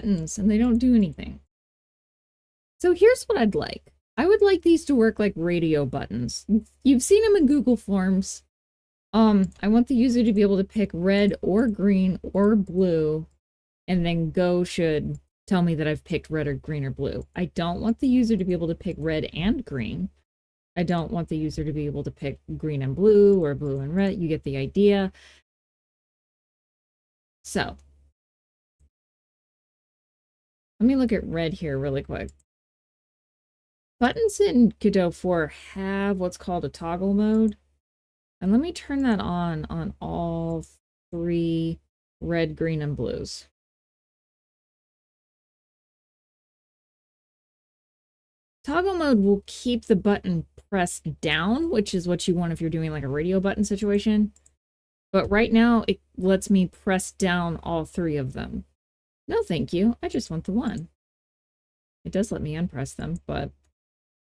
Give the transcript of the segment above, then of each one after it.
buttons and they don't do anything. So here's what I'd like. I would like these to work like radio buttons. You've seen them in Google Forms. I want the user to be able to pick red or green or blue, and then Go should tell me that I've picked red or green or blue. I don't want the user to be able to pick red and green. I don't want the user to be able to pick green and blue or blue and red. You get the idea. So, let me look at red here really quick. Buttons in Godot 4 have what's called a toggle mode. And let me turn that on all 3 red, green, and blues. Toggle mode will keep the button pressed down, which is what you want if you're doing like a radio button situation. But right now, it lets me press down all 3 of them. No, thank you. I just want the one. It does let me unpress them, but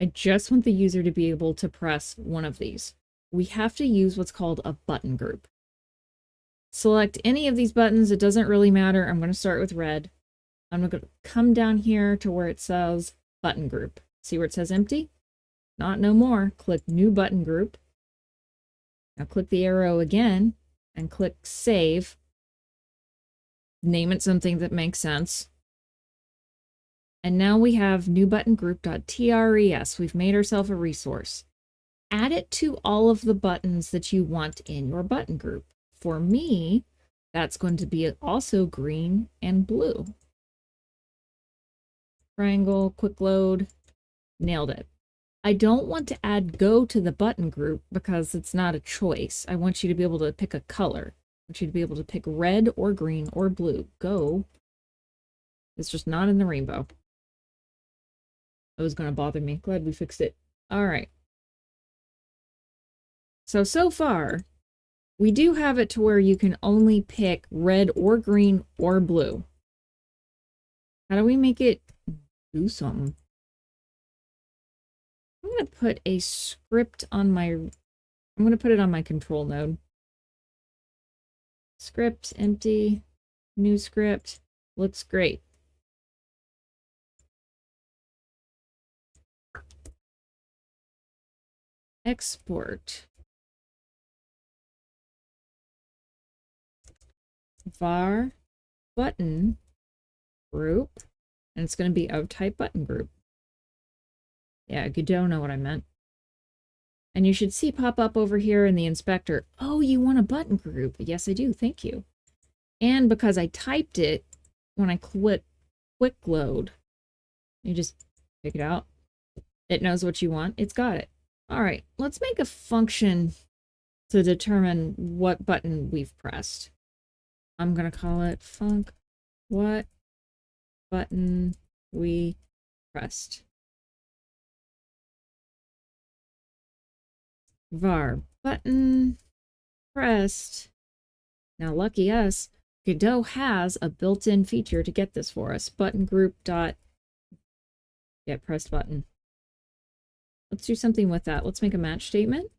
I just want the user to be able to press one of these. We have to use what's called a button group. Select any of these buttons. It doesn't really matter. I'm going to start with red. I'm going to come down here to where it says button group. See where it says empty? No more. Click new button group. Now click the arrow again and click save. Name it something that makes sense. And now we have new button group.tres. We've made ourselves a resource. Add it to all of the buttons that you want in your button group. For me, that's going to be also green and blue. Triangle, quick load, nailed it. I don't want to add Go to the button group because it's not a choice. I want you to be able to pick a color. I want you to be able to pick red or green or blue. Go. It's just not in the rainbow. It was going to bother me. Glad we fixed it. All right. So far, we do have it to where you can only pick red or green or blue. How do we make it do something? I'm going to put a script on my... I'm going to put it on my control node. Script, empty, new script. Looks great. Export. Var button group, and it's going to be of type button group. Yeah, Godot know what I meant. And you should see pop up over here in the inspector, oh, you want a button group? Yes, I do. Thank you. And because I typed it, when I click quick load, you just pick it out. It knows what you want. It's got it. All right, let's make a function to determine what button we've pressed. I'm going to call it func what button we pressed. Var button pressed. Now, lucky us, Godot has a built-in feature to get this for us. Button group dot get pressed button. Let's do something with that. Let's make a match statement.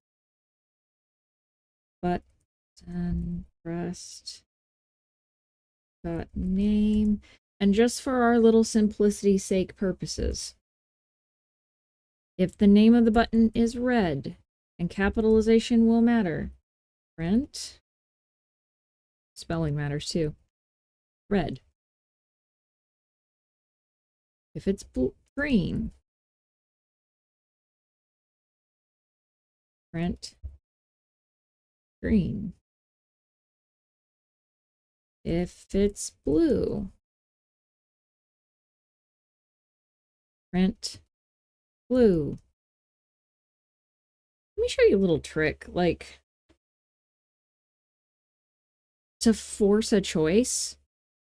Button pressed dot name. And just for our little simplicity's sake purposes, if the name of the button is red, and capitalization will matter, print, spelling matters too, red. If it's green, print green. If it's blue, print blue. Let me show you a little trick, like to force a choice,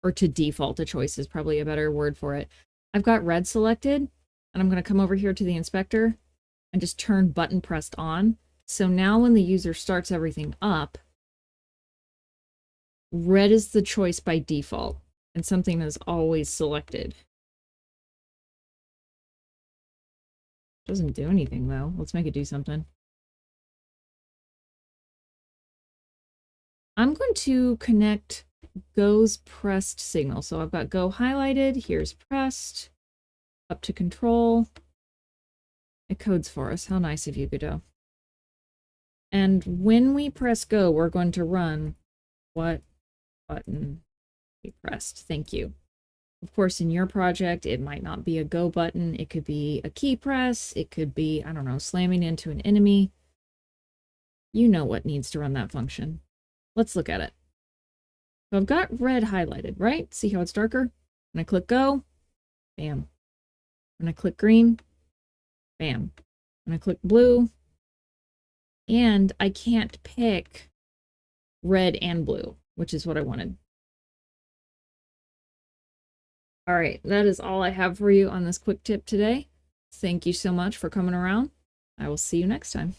or to default a choice is probably a better word for it. I've got red selected, and I'm going to come over here to the inspector and just turn button pressed on. So now when the user starts everything up, red is the choice by default, and something is always selected. Doesn't do anything though. Let's make it do something. I'm going to connect Go's pressed signal. So I've got Go highlighted. Here's pressed. Up to control. It codes for us. How nice of you, Godot. And when we press Go, we're going to run what button we pressed. Thank you. Of course, in your project, it might not be a Go button. It could be a key press. It could be, I don't know, slamming into an enemy. You know what needs to run that function. Let's look at it. So I've got red highlighted, right? See how it's darker? When I click Go, bam. When I click green, bam. When I click blue, and I can't pick red and blue, which is what I wanted. All right, that is all I have for you on this quick tip today. Thank you so much for coming around. I will see you next time.